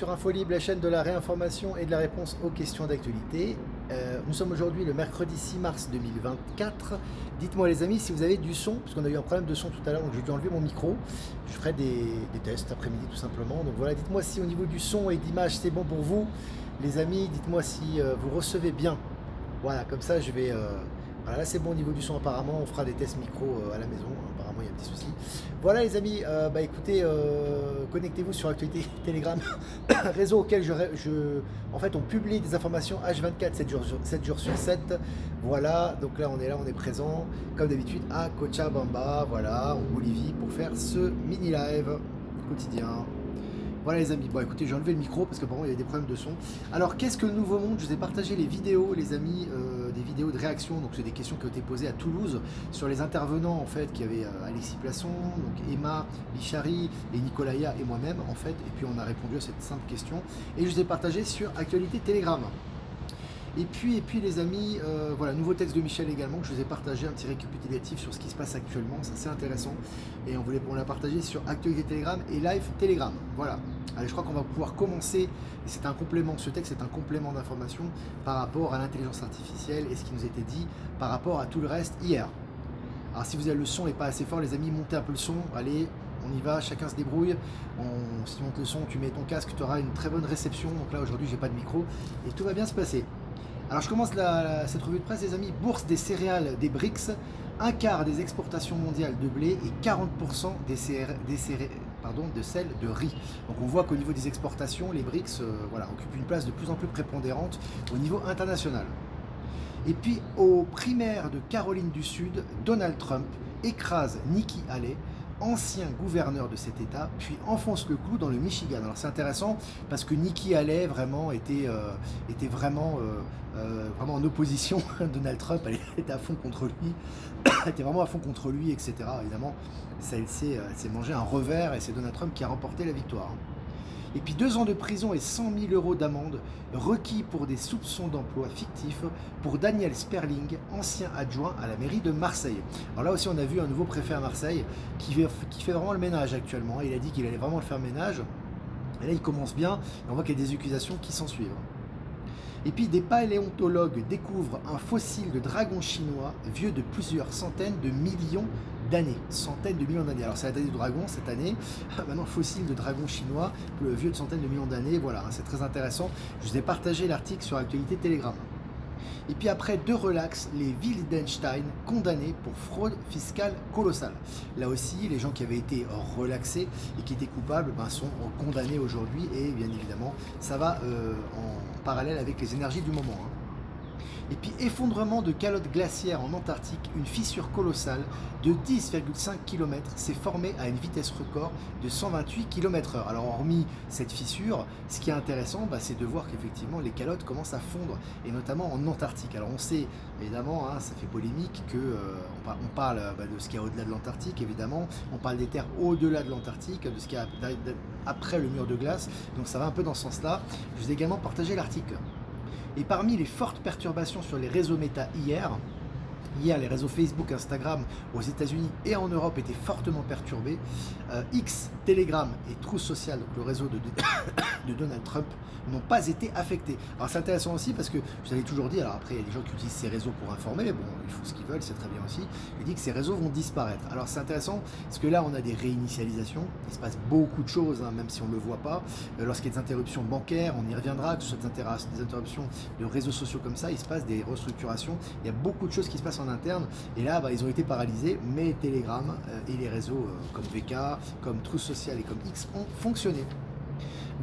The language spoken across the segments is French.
Sur Infolib, la chaîne de la réinformation et de la réponse aux questions d'actualité. Nous sommes aujourd'hui le mercredi 6 mars 2024. Dites-moi les amis si vous avez du son, parce qu'on a eu un problème de son tout à l'heure, donc j'ai dû enlever mon micro. Je ferai des tests après-midi tout simplement. Donc voilà, dites-moi si au niveau du son et d'image c'est bon pour vous. Les amis, dites-moi si vous recevez bien. Voilà, comme ça je vais... voilà, là c'est bon au niveau du son apparemment, on fera des tests micro à la maison, apparemment il y a un petit souci. Voilà les amis, bah écoutez, connectez-vous sur Actualité Telegram, réseau auquel en fait on publie des informations H24, 7 jours sur 7. Voilà, donc là, on est présent, comme d'habitude, à Cochabamba, voilà, en Bolivie, pour faire ce mini-live quotidien. Voilà les amis, bon écoutez, j'ai enlevé le micro parce qu'apparemment il y avait des problèmes de son. Alors qu'est-ce que le Nouveau Monde? Je vous ai partagé les vidéos les amis, des vidéos de réaction, donc c'est des questions qui ont été posées à Toulouse sur les intervenants en fait, qui avaient Alexis Plasson, donc Emma Bichari et Nicolaya et moi-même en fait, et puis on a répondu à cette simple question, et je vous ai partagé sur Actualité Telegram. Et puis les amis, voilà, nouveau texte de Michel également, que je vous ai partagé, un petit récapitulatif sur ce qui se passe actuellement, c'est assez intéressant. Et on l'a partagé sur Actualité Telegram et Live Telegram. Voilà. Allez, je crois qu'on va pouvoir commencer, et c'est un complément, ce texte est un complément d'information par rapport à l'intelligence artificielle et ce qui nous était dit par rapport à tout le reste hier. Alors si vous avez le son n'est pas assez fort, les amis, montez un peu le son, allez, on y va, chacun se débrouille. Si tu montes le son, tu mets ton casque, tu auras une très bonne réception. Donc là aujourd'hui j'ai pas de micro et tout va bien se passer. Alors je commence cette revue de presse les amis. Bourse des céréales des BRICS, un quart des exportations mondiales de blé et 40% de celles de riz. Donc on voit qu'au niveau des exportations, les BRICS voilà, occupent une place de plus en plus prépondérante au niveau international. Et puis aux primaires de Caroline du Sud, Donald Trump écrase Nikki Haley, ancien gouverneur de cet État, puis enfonce le clou dans le Michigan. Alors c'est intéressant parce que Nikki Haley vraiment était vraiment en opposition. Donald Trump, elle était à fond contre lui, elle était vraiment à fond contre lui, etc. Évidemment, elle s'est mangé un revers et c'est Donald Trump qui a remporté la victoire. Et puis 2 ans de prison et 100 000 euros d'amende requis pour des soupçons d'emploi fictifs pour Daniel Sperling, ancien adjoint à la mairie de Marseille. Alors là aussi on a vu un nouveau préfet à Marseille qui fait vraiment le ménage actuellement. Il a dit qu'il allait vraiment le faire ménage. Et là il commence bien et on voit qu'il y a des accusations qui s'en suivent. Et puis des paléontologues découvrent un fossile de dragon chinois vieux de plusieurs centaines de millions d'années. Centaines de millions d'années. Alors c'est la taille du dragon cette année. Maintenant fossile de dragon chinois vieux de centaines de millions d'années. Voilà, c'est très intéressant. Je vous ai partagé l'article sur Actualité Telegram. Et puis après 2 relax, les Wildenstein condamnés pour fraude fiscale colossale. Là aussi, les gens qui avaient été relaxés et qui étaient coupables sont condamnés aujourd'hui et bien évidemment, ça va en parallèle avec les énergies du moment. Et puis effondrement de calotte glaciaire en Antarctique, une fissure colossale de 10,5 km s'est formée à une vitesse record de 128 km/h. Alors hormis cette fissure, ce qui est intéressant, c'est de voir qu'effectivement les calottes commencent à fondre, et notamment en Antarctique. Alors on sait évidemment, ça fait polémique, on parle de ce qu'il y a au-delà de l'Antarctique, évidemment, on parle des terres au-delà de l'Antarctique, de ce qu'il y a après le mur de glace, donc ça va un peu dans ce sens-là. Je vous ai également partagé l'article. Et parmi les fortes perturbations sur les réseaux méta hier, les réseaux Facebook, Instagram aux États-Unis et en Europe étaient fortement perturbés. X, Telegram et Truth Social, donc le réseau de Donald Trump, n'ont pas été affectés. Alors c'est intéressant aussi parce que je vous avais toujours dit, alors après il y a des gens qui utilisent ces réseaux pour informer, bon ils font ce qu'ils veulent, c'est très bien aussi, il dit que ces réseaux vont disparaître. Alors c'est intéressant parce que là on a des réinitialisations, il se passe beaucoup de choses, même si on ne le voit pas. Lorsqu'il y a des interruptions bancaires, on y reviendra, que ce soit des interruptions de réseaux sociaux comme ça, il se passe des restructurations, il y a beaucoup de choses qui se passent en interne, et là ils ont été paralysés, mais Telegram et les réseaux comme VK, comme Truth Social et comme X ont fonctionné.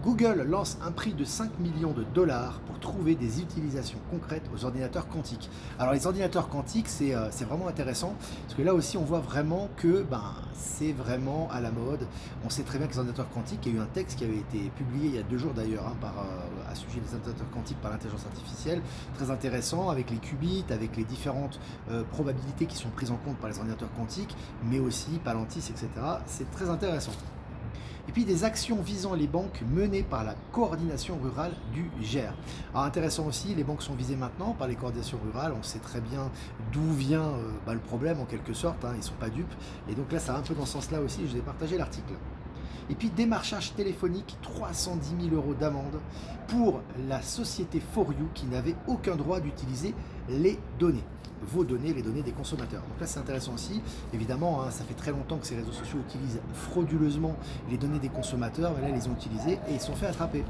Google lance un prix de 5 millions de dollars pour trouver des utilisations concrètes aux ordinateurs quantiques. Alors les ordinateurs quantiques, c'est vraiment intéressant, parce que là aussi on voit vraiment que c'est vraiment à la mode. On sait très bien que les ordinateurs quantiques, il y a eu un texte qui avait été publié il y a 2 jours d'ailleurs, à sujet des ordinateurs quantiques par l'intelligence artificielle, très intéressant, avec les qubits, avec les différentes probabilités qui sont prises en compte par les ordinateurs quantiques, mais aussi Palantir, etc. C'est très intéressant. Et puis des actions visant les banques menées par la coordination rurale du Gers. Alors intéressant aussi, les banques sont visées maintenant par les coordinations rurales, on sait très bien d'où vient le problème en quelque sorte, ils ne sont pas dupes, et donc là ça va un peu dans ce sens-là aussi, je vais partager l'article. Et puis démarchage téléphonique, 310 000 euros d'amende pour la société For You qui n'avait aucun droit d'utiliser les données. Vos données, les données des consommateurs. Donc là, c'est intéressant aussi. Évidemment, ça fait très longtemps que ces réseaux sociaux utilisent frauduleusement les données des consommateurs, mais là, ils les ont utilisées et ils se sont fait attraper.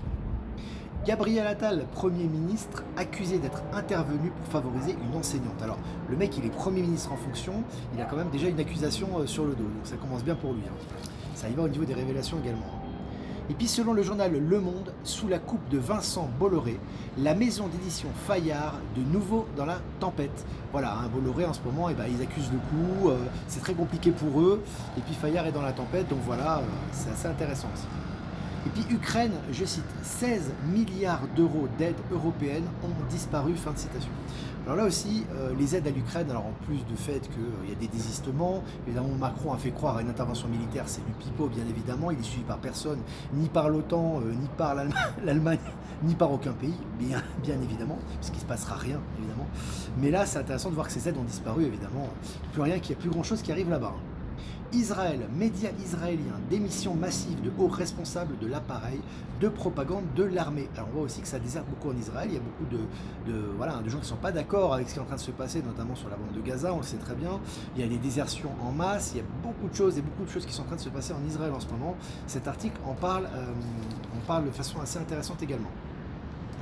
Gabriel Attal, Premier ministre, accusé d'être intervenu pour favoriser une enseignante. Alors, le mec, il est Premier ministre en fonction, il a quand même déjà une accusation sur le dos, donc ça commence bien pour lui. Ça y va au niveau des révélations également. Et puis, selon le journal Le Monde, sous la coupe de Vincent Bolloré, la maison d'édition Fayard, de nouveau dans la tempête. Voilà, Bolloré en ce moment, ils accusent le coup, c'est très compliqué pour eux, et puis Fayard est dans la tempête, donc voilà, c'est assez intéressant aussi. Et puis Ukraine, je cite, 16 milliards d'euros d'aides européennes ont disparu, fin de citation. Alors là aussi, les aides à l'Ukraine, alors en plus du fait qu'il y a des désistements, évidemment Macron a fait croire à une intervention militaire, c'est du pipeau bien évidemment, il est suivi par personne, ni par l'OTAN, ni par l'Allemagne, ni par aucun pays, bien évidemment, puisqu'il ne se passera rien évidemment. Mais là c'est intéressant de voir que ces aides ont disparu évidemment, plus rien, qu'il n'y a plus grand chose qui arrive là-bas. Israël, médias israéliens, démission massive de hauts responsables de l'appareil de propagande de l'armée. Alors on voit aussi que ça déserte beaucoup en Israël, il y a beaucoup de gens qui ne sont pas d'accord avec ce qui est en train de se passer, notamment sur la bande de Gaza, on le sait très bien. Il y a des désertions en masse, il y a beaucoup de choses qui sont en train de se passer en Israël en ce moment. Cet article en parle, de façon assez intéressante également.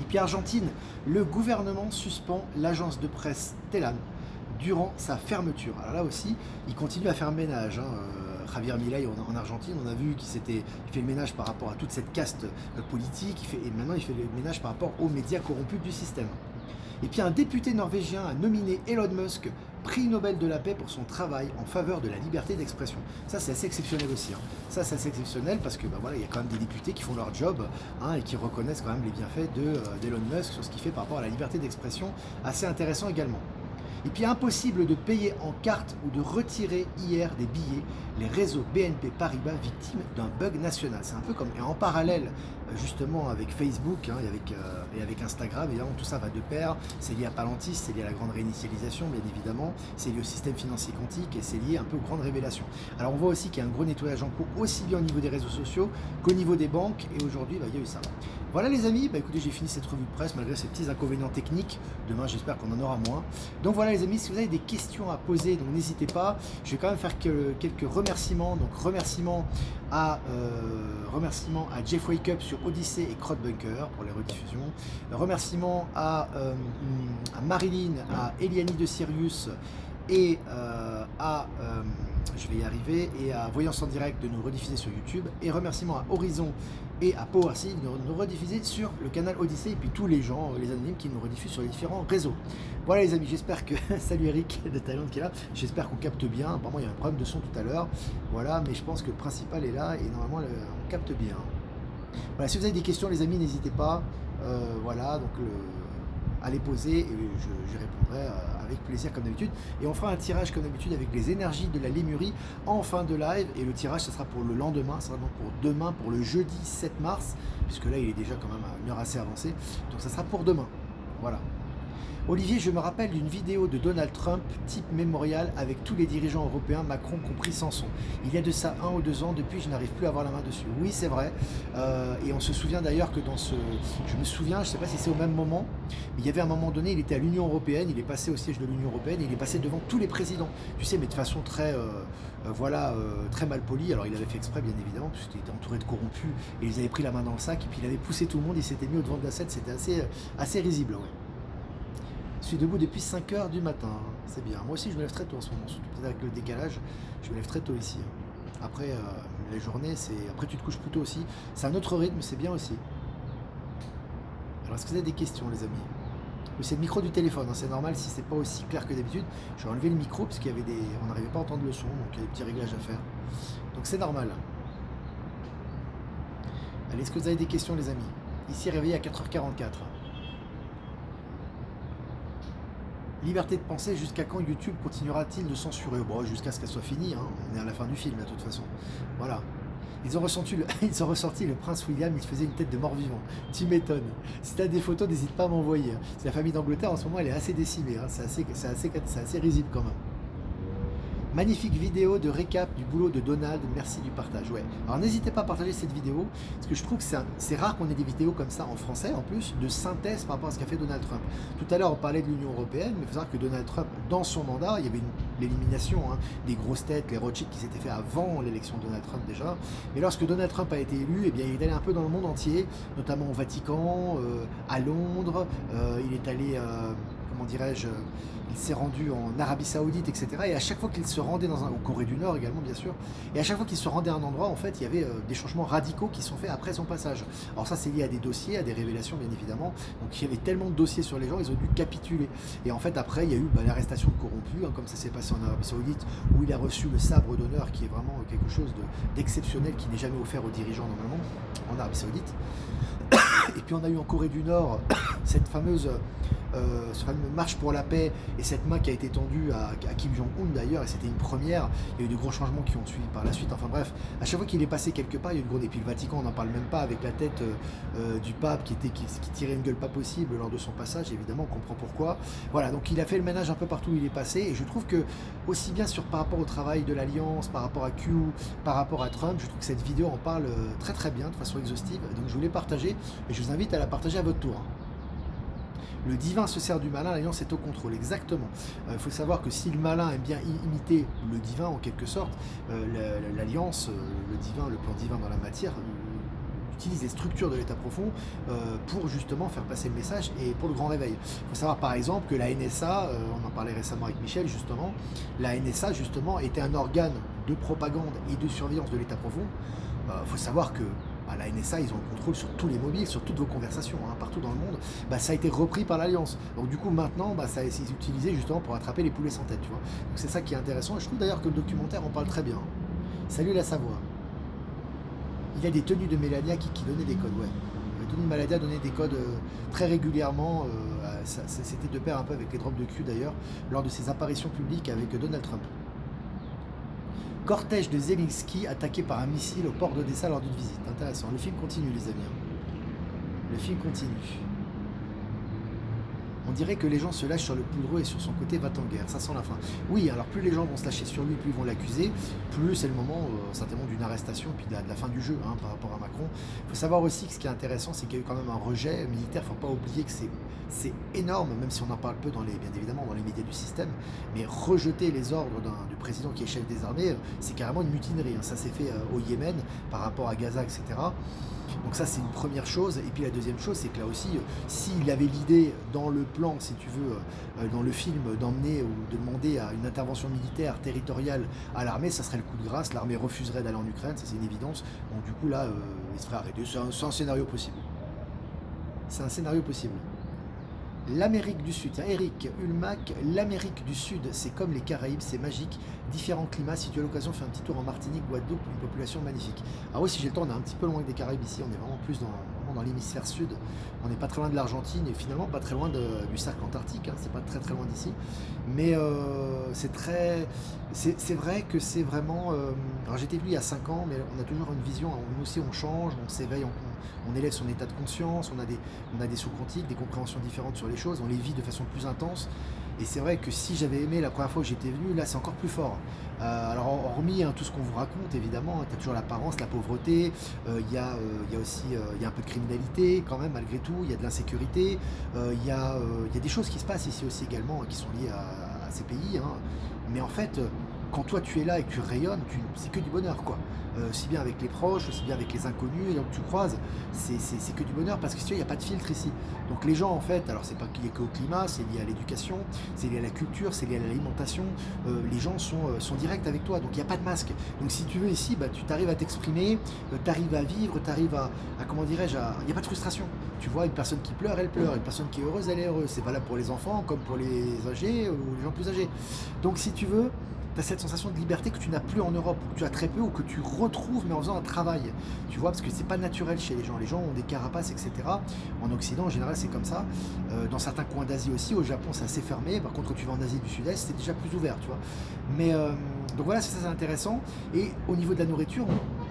Et puis Argentine, le gouvernement suspend l'agence de presse Telam durant sa fermeture. Alors là aussi, il continue à faire le ménage. Javier Milei en Argentine, on a vu qu'il fait le ménage par rapport à toute cette caste politique, et maintenant il fait le ménage par rapport aux médias corrompus du système. Et puis un député norvégien a nominé Elon Musk prix Nobel de la paix pour son travail en faveur de la liberté d'expression. Ça c'est assez exceptionnel aussi. Ça c'est assez exceptionnel parce que voilà, il y a quand même des députés qui font leur job et qui reconnaissent quand même les bienfaits d'Elon Musk sur ce qu'il fait par rapport à la liberté d'expression. Assez intéressant également. Et puis impossible de payer en carte ou de retirer hier des billets, les réseaux BNP Paribas victimes d'un bug national. C'est un peu comme, et en parallèle justement avec Facebook et avec Instagram, évidemment tout ça va de pair, c'est lié à Palantir, c'est lié à la grande réinitialisation bien évidemment, c'est lié au système financier quantique et c'est lié un peu aux grandes révélations. Alors on voit aussi qu'il y a un gros nettoyage en cours aussi bien au niveau des réseaux sociaux qu'au niveau des banques et aujourd'hui il y a eu ça. Voilà les amis, écoutez j'ai fini cette revue de presse malgré ces petits inconvénients techniques, demain j'espère qu'on en aura moins. Donc voilà les amis, si vous avez des questions à poser, donc n'hésitez pas, je vais quand même faire quelques remerciements, donc remerciements à Jeff Wake Up sur Odyssey et Crowdbunker pour les rediffusions, remerciements à Marilyn, à Eliani de Sirius et je vais y arriver, et à Voyance en direct de nous rediffuser sur YouTube, et remerciements à Horizon et à PowerSeed de nous rediffuser sur le canal Odyssey, et puis tous les gens, les anonymes qui nous rediffusent sur les différents réseaux. Voilà les amis, j'espère que, salut Eric de Thaïlande qui est là, j'espère qu'on capte bien, apparemment il y a un problème de son tout à l'heure, voilà, mais je pense que le principal est là, et normalement on capte bien. Voilà, si vous avez des questions les amis, n'hésitez pas, voilà, donc à les poser, et j'y répondrai avec plaisir comme d'habitude, et on fera un tirage comme d'habitude avec les énergies de la Lémurie en fin de live, et le tirage ça sera pour le lendemain, ça sera donc pour demain, pour le jeudi 7 mars, puisque là il est déjà quand même à une heure assez avancée, donc ça sera pour demain, voilà. Olivier, je me rappelle d'une vidéo de Donald Trump, type mémorial, avec tous les dirigeants européens, Macron compris Samson. Il y a de ça 1 ou 2 ans, depuis je n'arrive plus à avoir la main dessus. Oui, c'est vrai, et on se souvient d'ailleurs que je me souviens, je ne sais pas si c'est au même moment, mais il y avait un moment donné, il était à l'Union Européenne, il est passé au siège de l'Union Européenne, et il est passé devant tous les présidents, tu sais, mais de façon très, très mal polie. Alors il avait fait exprès, bien évidemment, puisqu'il était entouré de corrompus, et ils avaient pris la main dans le sac, et puis il avait poussé tout le monde, il s'était mis au devant de la scène, c'était assez risible, ouais. Je suis debout depuis 5 h du matin, c'est bien. Moi aussi je me lève très tôt en ce moment, surtout peut-être avec le décalage, je me lève très tôt ici. Après les journées, après tu te couches plus tôt aussi, c'est un autre rythme, c'est bien aussi. Alors est-ce que vous avez des questions les amis? Oui, c'est le micro du téléphone, c'est normal si c'est pas aussi clair que d'habitude. Je vais enlever le micro parce on n'arrivait pas à entendre le son, donc il y a des petits réglages à faire. Donc c'est normal. Allez, est-ce que vous avez des questions les amis? Ici réveillé à 4h44. Liberté de penser, jusqu'à quand YouTube continuera-t-il de censurer? Bon, jusqu'à ce qu'elle soit finie, on est à la fin du film, de toute façon. Voilà. Ils ont ressorti le prince William, il faisait une tête de mort-vivant. Tu m'étonnes. Si tu as des photos, n'hésite pas à m'envoyer. La famille d'Angleterre, en ce moment, elle est assez décimée. C'est assez risible quand même. Magnifique vidéo de récap du boulot de Donald, merci du partage. Ouais. Alors n'hésitez pas à partager cette vidéo, parce que je trouve que c'est rare qu'on ait des vidéos comme ça en français, en plus, de synthèse par rapport à ce qu'a fait Donald Trump. Tout à l'heure, on parlait de l'Union Européenne, mais il faut savoir que Donald Trump, dans son mandat, il y avait l'élimination des grosses têtes, les Rothschild qui s'étaient fait avant l'élection de Donald Trump déjà. Mais lorsque Donald Trump a été élu, eh bien, il est allé un peu dans le monde entier, notamment au Vatican, à Londres, il est allé, comment dirais-je, il s'est rendu en Arabie Saoudite, etc. Et à chaque fois qu'il se rendait au Corée du Nord également, bien sûr, et à chaque fois qu'il se rendait à un endroit, en fait, il y avait des changements radicaux qui sont faits après son passage. Alors ça, c'est lié à des dossiers, à des révélations, bien évidemment. Donc il y avait tellement de dossiers sur les gens, ils ont dû capituler. Et en fait, après, il y a eu l'arrestation de corrompus, comme ça s'est passé en Arabie Saoudite, où il a reçu le sabre d'honneur, qui est vraiment quelque chose d'exceptionnel, qui n'est jamais offert aux dirigeants normalement, en Arabie Saoudite. Et puis on a eu en Corée du Nord cette fameuse marche pour la paix et cette main qui a été tendue à Kim Jong-un d'ailleurs, et c'était une première. Il y a eu de gros changements qui ont suivi par la suite. Enfin bref, à chaque fois qu'il est passé quelque part, il y a eu de gros. Et puis le Vatican, on n'en parle même pas, avec la tête du pape qui tirait une gueule pas possible lors de son passage. Évidemment, on comprend pourquoi. Voilà, donc il a fait le ménage un peu partout où il est passé. Et je trouve que, aussi bien par rapport au travail de l'Alliance, par rapport à Q, par rapport à Trump, je trouve que cette vidéo en parle très très bien, de façon exhaustive. Donc je voulais partager, et je vous invite à la partager à votre tour. Le divin se sert du malin, l'alliance est au contrôle, exactement. Il faut savoir que si le malin aime bien imiter le divin en quelque sorte, l'alliance, le divin, le plan divin dans la matière, utilise les structures de l'état profond pour justement faire passer le message et pour le grand réveil. Il faut savoir par exemple que la NSA, on en parlait récemment avec Michel justement, la NSA justement était un organe de propagande et de surveillance de l'état profond. Il faut savoir que la NSA, ils ont le contrôle sur tous les mobiles, sur toutes vos conversations, partout dans le monde. Ça a été repris par l'Alliance. Donc du coup, maintenant, ça est utilisé justement pour attraper les poulets sans tête, tu vois. Donc c'est ça qui est intéressant. Et je trouve d'ailleurs que le documentaire en parle très bien. Salut la Savoie. Il y a des tenues de Melania qui donnaient des codes, ouais. La tenue de Melania donnait des codes très régulièrement. C'était de pair un peu avec les drops de cul d'ailleurs, lors de ses apparitions publiques avec Donald Trump. Cortège de Zelensky attaqué par un missile au port d'Odessa lors d'une visite. Intéressant. Le film continue, les amis. Le film continue. On dirait que les gens se lâchent sur le poudreux et sur son côté va-t-en-guerre. Ça sent la fin. Oui, alors plus les gens vont se lâcher sur lui, plus ils vont l'accuser, plus c'est le moment certainement d'une arrestation, puis de la fin du jeu par rapport à Macron. Il faut savoir aussi que ce qui est intéressant, c'est qu'il y a eu quand même un rejet militaire. Il ne faut pas oublier que c'est énorme, même si on en parle peu bien évidemment dans les médias du système, mais rejeter les ordres du président qui est chef des armées, c'est carrément une mutinerie. Ça s'est fait au Yémen par rapport à Gaza, etc. Donc ça, c'est une première chose. Et puis la deuxième chose, c'est que là aussi, s'il avait l'idée dans le plan, si tu veux, dans le film, d'emmener ou de demander à une intervention militaire territoriale à l'armée, ça serait le coup de grâce. L'armée refuserait d'aller en Ukraine, ça c'est une évidence. Donc du coup là, il se ferait arrêter. C'est un scénario possible. C'est un scénario possible. L'Amérique du Sud, tiens, Eric Ulmac, l'Amérique du Sud, c'est comme les Caraïbes, c'est magique, différents climats. Si tu as l'occasion, fais un petit tour en Martinique, Guadeloupe, une population magnifique. Ah oui, si j'ai le temps, on est un petit peu loin des Caraïbes ici, on est vraiment plus dans l'hémisphère sud. On n'est pas très loin de l'Argentine et finalement pas très loin du cercle antarctique, c'est pas très loin d'ici. Mais c'est vrai que c'est vraiment. Alors j'étais venu il y a 5 ans, mais on a toujours une vision, nous aussi on change, on s'éveille, on élève son état de conscience, on a des sous-quantiques, des compréhensions différentes sur les choses, on les vit de façon plus intense. Et c'est vrai que si j'avais aimé la première fois que j'étais venu, là c'est encore plus fort. Alors hormis tout ce qu'on vous raconte, évidemment, tu as toujours l'apparence, la pauvreté, il y a aussi un peu de criminalité quand même malgré tout, il y a de l'insécurité, il y a des choses qui se passent ici aussi également qui sont liées à ces pays. Mais en fait, quand toi tu es là et que tu rayonnes, c'est que du bonheur quoi. Aussi bien avec les proches, aussi bien avec les inconnus que tu croises, c'est que du bonheur parce que il n'y a pas de filtre ici. Donc les gens en fait, alors c'est pas lié qu'au climat, c'est lié à l'éducation, c'est lié à la culture, c'est lié à l'alimentation, les gens sont directs avec toi, donc il n'y a pas de masque. Donc si tu veux ici, tu t'arrives à t'exprimer, tu arrives à vivre, tu arrives à comment dirais-je, il n'y a pas de frustration. Tu vois, une personne qui pleure, elle pleure, une personne qui est heureuse, elle est heureuse. C'est valable pour les enfants comme pour les âgés ou les gens plus âgés. Donc si tu veux, tu as cette sensation de liberté que tu n'as plus en Europe, ou que tu as très peu, ou que tu retrouves mais en faisant un travail. Tu vois, parce que c'est pas naturel chez les gens. Les gens ont des carapaces, etc. En Occident, en général, c'est comme ça. Dans certains coins d'Asie aussi, au Japon, c'est assez fermé. Par contre, quand tu vas en Asie du Sud-Est, c'est déjà plus ouvert, tu vois. Mais donc voilà, c'est intéressant. Et au niveau de la nourriture,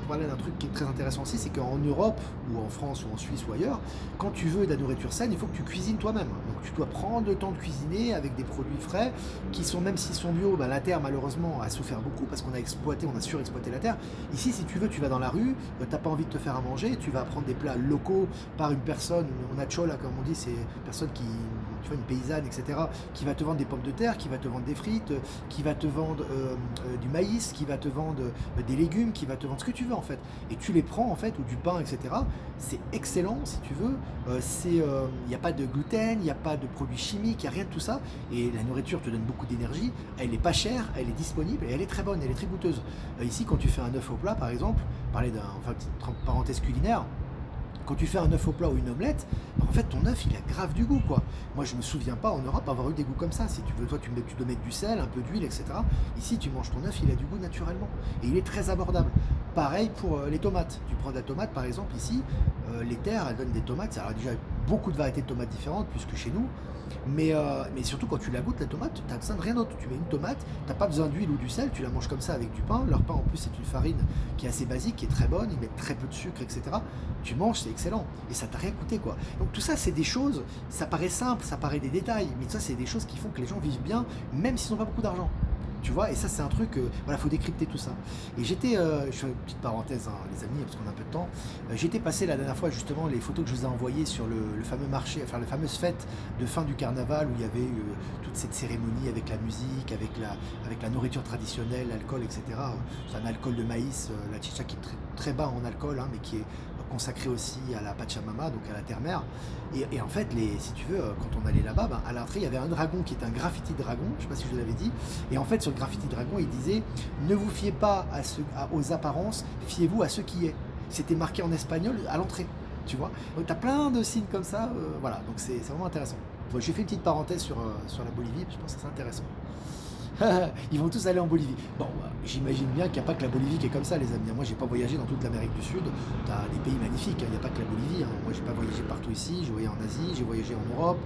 parler d'un truc qui est très intéressant aussi, c'est qu'en Europe, ou en France, ou en Suisse, ou ailleurs, quand tu veux de la nourriture saine, il faut que tu cuisines toi-même. Donc tu dois prendre le temps de cuisiner avec des produits frais, qui sont, même s'ils sont bio, bah, la terre malheureusement a souffert beaucoup parce qu'on a exploité, on a surexploité la terre. Ici, si tu veux, tu vas dans la rue, t'as pas envie de te faire à manger, tu vas prendre des plats locaux par une personne, on a chola comme on dit, c'est une personne qui, tu vois, une paysanne, etc., qui va te vendre des pommes de terre, qui va te vendre des frites, qui va te vendre du maïs, qui va te vendre des légumes, qui va te vendre ce que tu veux en fait. Et tu les prends en fait, ou du pain, etc. C'est excellent si tu veux. Il n'y a pas de gluten, il n'y a pas de produits chimiques, il n'y a rien de tout ça. Et la nourriture te donne beaucoup d'énergie. Elle n'est pas chère, elle est disponible et elle est très bonne, elle est très goûteuse. Ici, quand tu fais un œuf au plat, par exemple, parler enfin, petite parenthèse culinaire. Quand tu fais un œuf au plat ou une omelette, bah, en fait ton œuf il a grave du goût quoi. Moi je me souviens pas en Europe avoir eu des goûts comme ça. Si tu veux, toi tu dois mettre du sel, un peu d'huile, etc. Ici tu manges ton œuf, il a du goût naturellement. Et il est très abordable. Pareil pour les tomates. Tu prends de la tomate par exemple ici, les terres elles donnent des tomates. Alors déjà beaucoup de variétés de tomates différentes plus que chez nous. Mais surtout quand tu la goûtes la tomate, tu n'as besoin de rien d'autre. Tu mets une tomate, tu n'as pas besoin d'huile ou du sel, tu la manges comme ça avec du pain. Leur pain en plus c'est une farine qui est assez basique, qui est très bonne, ils mettent très peu de sucre, etc. Tu manges, c'est excellent. Et ça t'a rien coûté quoi. Donc tout ça c'est des choses, ça paraît simple, ça paraît des détails, mais ça c'est des choses qui font que les gens vivent bien, même s'ils n'ont pas beaucoup d'argent. Tu vois, et ça c'est un truc, voilà, faut décrypter tout ça. Et je fais une petite parenthèse, hein, les amis, parce qu'on a un peu de temps. J'étais passé la dernière fois justement les photos que je vous ai envoyées sur le fameux marché, enfin la fameuse fête de fin du carnaval où il y avait toute cette cérémonie avec la musique, avec la nourriture traditionnelle, l'alcool, etc. C'est un alcool de maïs, la chicha qui est très, très bas en alcool, hein, mais qui est consacré aussi à la Pachamama, donc à la terre-mère. Et en fait, si tu veux, quand on allait là-bas, ben, à l'entrée, il y avait un dragon qui était un graffiti de dragon, je ne sais pas si je vous l'avais dit. Et en fait, sur le graffiti de dragon, il disait ne vous fiez pas aux apparences, fiez-vous à ce qui est. C'était marqué en espagnol à l'entrée, tu vois. Donc, tu as plein de signes comme ça, voilà, donc c'est vraiment intéressant. Bon, j'ai fait une petite parenthèse sur la Bolivie, je pense que c'est intéressant. Ils vont tous aller en Bolivie. Bon, j'imagine bien qu'il n'y a pas que la Bolivie qui est comme ça, les amis. Moi, j'ai pas voyagé dans toute l'Amérique du Sud. Tu as des pays magnifiques, hein. Il n'y a pas que la Bolivie, hein. Moi, j'ai pas voyagé partout ici. J'ai voyagé en Asie, j'ai voyagé en Europe,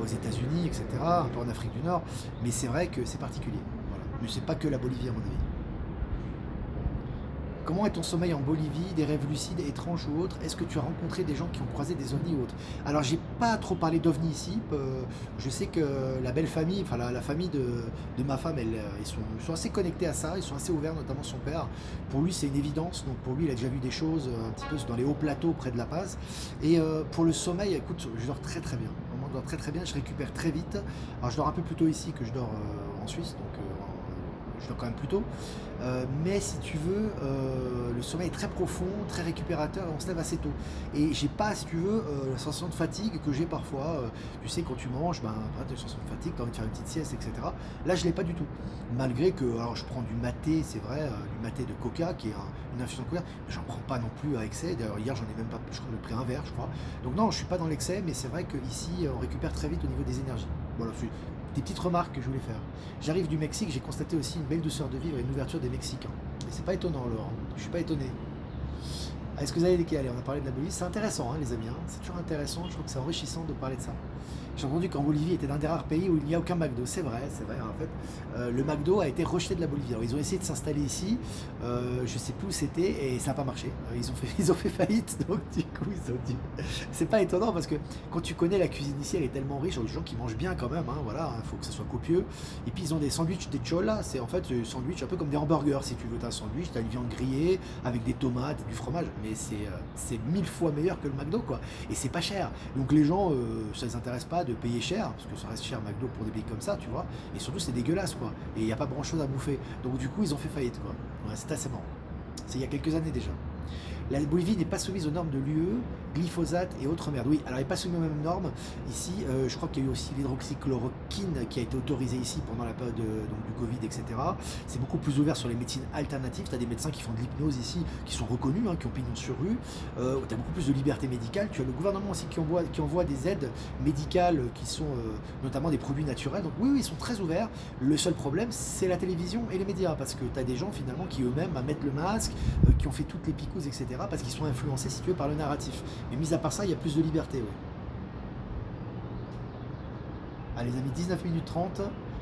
aux États-Unis, etc. Un peu en Afrique du Nord. Mais c'est vrai que c'est particulier. Voilà. Mais c'est pas que la Bolivie, à mon avis. Comment est ton sommeil en Bolivie, des rêves lucides, étranges ou autres? Est-ce que tu as rencontré des gens qui ont croisé des ovnis ou autres? Alors, j'ai pas trop parlé d'ovnis ici. Je sais que la belle famille, enfin la famille de ma femme, ils sont assez connectés à ça, ils sont assez ouverts, notamment son père. Pour lui, c'est une évidence. Donc, pour lui, il a déjà vu des choses un petit peu dans les hauts plateaux près de La Paz. Et pour le sommeil, écoute, je dors très très bien. Vraiment, je dors très très bien, je récupère très vite. Alors, je dors un peu plus tôt ici que je dors en Suisse, donc je dors quand même plus tôt. Mais si tu veux, le sommeil est très profond, très récupérateur et on se lève assez tôt. Et j'ai pas, si tu veux, la sensation de fatigue que j'ai parfois. Tu sais, quand tu manges, ben, tu as une sensation de fatigue, tu as envie de faire une petite sieste, etc. Là, je l'ai pas du tout. Malgré que, alors je prends du maté, c'est vrai, du maté de coca, qui est une infusion de coca, mais j'en prends pas non plus à excès. D'ailleurs, hier, j'en ai même pas, je crois, pris un verre, je crois. Donc non, je suis pas dans l'excès, mais c'est vrai qu'ici, on récupère très vite au niveau des énergies. Voilà, c'est des petites remarques que je voulais faire. J'arrive du Mexique, j'ai constaté aussi une belle douceur de vivre et une ouverture des Mexicains. Et c'est pas étonnant, Laurent. Je suis pas étonné. Est-ce que vous avez des allez, on a parlé de la Bolivie, c'est intéressant, hein, les amis. Hein. C'est toujours intéressant, je trouve que c'est enrichissant de parler de ça. J'ai entendu qu'en Bolivie était l'un des rares pays où il n'y a aucun McDo. C'est vrai, en fait. Le McDo a été rejeté de la Bolivie. Alors, ils ont essayé de s'installer ici, je sais plus où c'était, et ça n'a pas marché. Ils ont fait faillite, donc du coup, ils ont dit. C'est pas étonnant parce que quand tu connais la cuisine ici, elle est tellement riche, il y a des gens qui mangent bien quand même, hein, voilà, il faut que ça soit copieux. Et puis ils ont des sandwichs, des cholas, c'est en fait des sandwichs un peu comme des hamburgers, si tu veux. Tu as un sandwich, tu as une viande grillée avec des tomates et du fromage, mais c'est 1000 fois meilleur que le McDo, quoi. Et c'est pas cher. Donc les gens, ça les intéresse pas de payer cher, parce que ça reste cher McDo pour des pays comme ça, tu vois. Et surtout, c'est dégueulasse, quoi. Et il n'y a pas grand chose à bouffer. Donc du coup, ils ont fait faillite, quoi. Ouais, c'est assez marrant. C'est il y a quelques années déjà. La Bolivie n'est pas soumise aux normes de l'UE, glyphosate et autres merdes. Oui, alors elle n'est pas soumise aux mêmes normes. Ici, je crois qu'il y a eu aussi l'hydroxychloroquine qui a été autorisée ici pendant la période donc, du Covid, etc. C'est beaucoup plus ouvert sur les médecines alternatives. Tu as des médecins qui font de l'hypnose ici, qui sont reconnus, hein, qui ont pignon sur rue. Tu as beaucoup plus de liberté médicale. Tu as le gouvernement aussi qui envoie des aides médicales qui sont notamment des produits naturels. Donc oui, ils sont très ouverts. Le seul problème, c'est la télévision et les médias, parce que tu as des gens finalement qui eux-mêmes mettent le masque, qui ont fait toutes les picouses, etc. parce qu'ils sont influencés, si tu veux, par le narratif. Mais mis à part ça, il y a plus de liberté, ouais. Allez les amis, 19 minutes 30,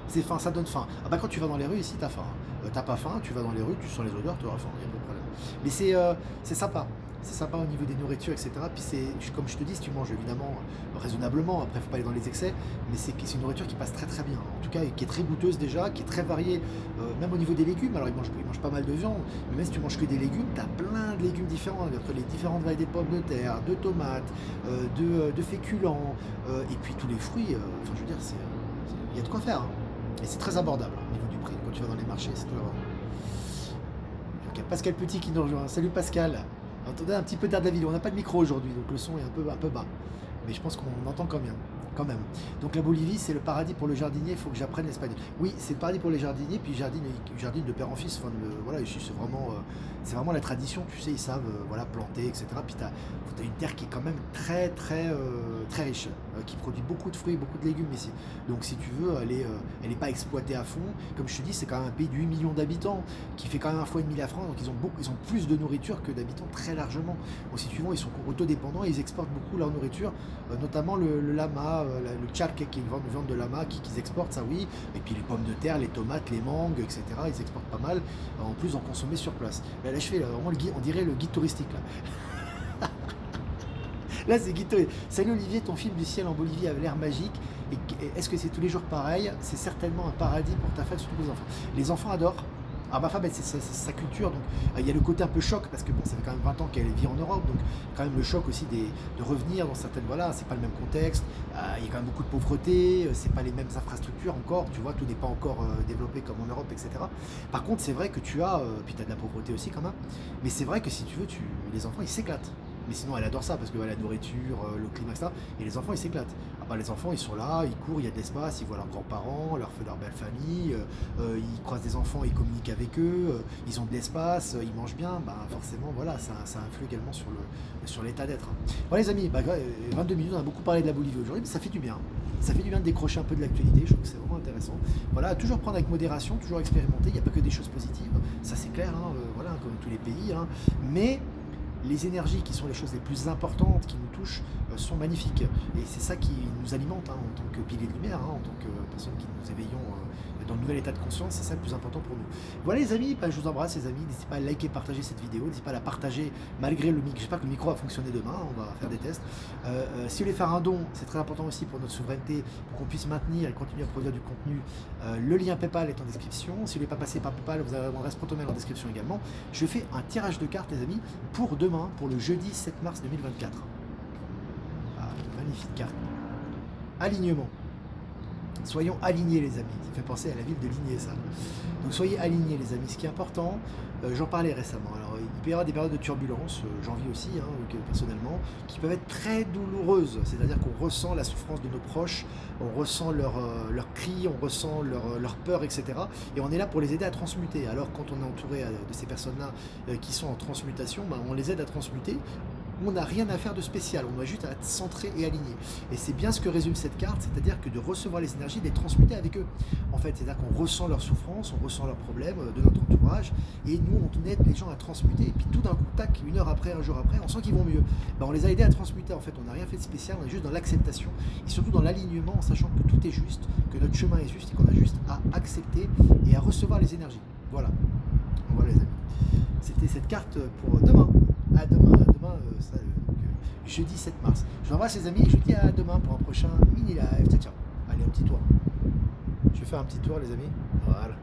c'est faim, ça donne faim. Ah bah quand tu vas dans les rues ici, t'as faim. T'as pas faim, tu vas dans les rues, tu sens les odeurs, tu auras faim, il n'y a pas de problème. Mais c'est sympa. C'est sympa au niveau des nourritures, etc. Puis comme je te dis, si tu manges évidemment raisonnablement, après il ne faut pas aller dans les excès, mais c'est une nourriture qui passe très très bien. En tout cas, qui est très goûteuse déjà, qui est très variée, même au niveau des légumes. Alors ils mangent pas mal de viande, mais même si tu manges que des légumes, tu as plein de légumes différents, entre les différentes variétés de pommes de terre, de tomates, de féculents, et puis tous les fruits. Enfin, je veux dire, il y a de quoi faire, hein. Et c'est très abordable au niveau du prix. Quand tu vas dans les marchés, c'est tout là-bas. Donc il y a Pascal Petit qui nous rejoint. Salut Pascal. Attendez un petit peu d'air de la vidéo. On n'a pas de micro aujourd'hui, donc le son est un peu bas. Mais je pense qu'on entend quand même. Donc la Bolivie, c'est le paradis pour le jardinier. Il faut que j'apprenne l'espagnol. Oui, c'est le paradis pour les jardiniers. Puis jardine de père en fils. Enfin, voilà, ici c'est vraiment la tradition. Tu sais, ils savent voilà, planter, etc. Puis tu as une terre qui est quand même très riche, qui produit beaucoup de fruits, beaucoup de légumes ici. Donc si tu veux, elle est pas exploitée à fond. Comme je te dis, c'est quand même un pays de 8 millions d'habitants qui fait quand même 1,5 fois la France. Donc ils ont plus de nourriture que d'habitants très largement. Donc si tu veux, ils sont autodépendants et ils exportent beaucoup leur nourriture, notamment le lama, le charque qui est une viande de lama qu'ils exportent, ça oui. Et puis les pommes de terre, les tomates, les mangues, etc. Ils exportent pas mal. En plus, en consommer sur place. Là, je fais vraiment le guide, on dirait le guide touristique là. Là, c'est Guito. Salut Olivier, ton film du ciel en Bolivie avait l'air magique. Et est-ce que c'est tous les jours pareil? C'est certainement un paradis pour ta femme, surtout les enfants. Les enfants adorent. Ah, ma femme, c'est sa culture, donc il y a le côté un peu choc, parce que bon, ça fait quand même 20 ans qu'elle vit en Europe, donc quand même le choc aussi de revenir dans certaines, voilà, c'est pas le même contexte, il y a quand même beaucoup de pauvreté, c'est pas les mêmes infrastructures encore, tu vois, tout n'est pas encore développé comme en Europe, etc. Par contre, c'est vrai que puis tu as de la pauvreté aussi quand même, mais c'est vrai que si tu veux, les enfants, ils s'éclatent. Mais sinon, elle adore ça parce que la nourriture, le climat, etc. Et les enfants, ils s'éclatent. Ah bah, les enfants, ils sont là, ils courent, il y a de l'espace, ils voient leurs grands-parents, leur belle famille, ils croisent des enfants, ils communiquent avec eux, ils ont de l'espace, ils mangent bien. Bah, forcément, voilà, ça influe également sur l'état d'être. Bon, les amis, 22 minutes, on a beaucoup parlé de la Bolivie aujourd'hui, mais ça fait du bien. Ça fait du bien de décrocher un peu de l'actualité, je trouve que c'est vraiment intéressant. Voilà, toujours prendre avec modération, toujours expérimenter, il n'y a pas que des choses positives, ça c'est clair, hein, voilà, comme tous les pays, hein. Mais les énergies qui sont les choses les plus importantes, qui nous touchent, sont magnifiques. Et c'est ça qui nous alimente en tant que pilier de lumière, en tant que personne qui nous éveillons dans le nouvel état de conscience, c'est ça le plus important pour nous. Voilà les amis, je vous embrasse les amis, n'hésitez pas à liker, partager cette vidéo, n'hésitez pas à la partager malgré le micro. J'espère que le micro va fonctionner demain, on va faire des tests. Si vous voulez faire un don, c'est très important aussi pour notre souveraineté, pour qu'on puisse maintenir et continuer à produire du contenu. Le lien PayPal est en description. Si vous ne voulez pas passer par PayPal, vous avez mon adresse ProtonMail en description également. Je fais un tirage de cartes les amis pour demain, pour le jeudi 7 mars 2024. Ah, magnifique carte. Alignement. Soyons alignés les amis, ça fait penser à la ville de Ligné ça. Donc soyez alignés les amis, ce qui est important, j'en parlais récemment, alors il peut y avoir des périodes de turbulence, j'en vis aussi personnellement, qui peuvent être très douloureuses, c'est-à-dire qu'on ressent la souffrance de nos proches, on ressent leurs cris, on ressent leur peur, etc. Et on est là pour les aider à transmuter, alors quand on est entouré de ces personnes-là qui sont en transmutation, on les aide à transmuter. On n'a rien à faire de spécial, on doit juste être centré et aligné. Et c'est bien ce que résume cette carte, c'est-à-dire que de recevoir les énergies, de les transmuter avec eux. En fait, c'est-à-dire qu'on ressent leurs souffrances, on ressent leurs problèmes de notre entourage, et nous, on aide les gens à transmuter. Et puis tout d'un coup, tac, une heure après, un jour après, on sent qu'ils vont mieux. On les a aidés à transmuter, en fait, on n'a rien fait de spécial, on est juste dans l'acceptation, et surtout dans l'alignement, en sachant que tout est juste, que notre chemin est juste, et qu'on a juste à accepter et à recevoir les énergies. Voilà. Voilà les amis. C'était cette carte pour demain. À demain, jeudi 7 mars. Je vous embrasse les amis et je vous dis à demain pour un prochain mini live. Ciao, ciao. Allez, un petit tour. Je vais faire un petit tour les amis. Voilà.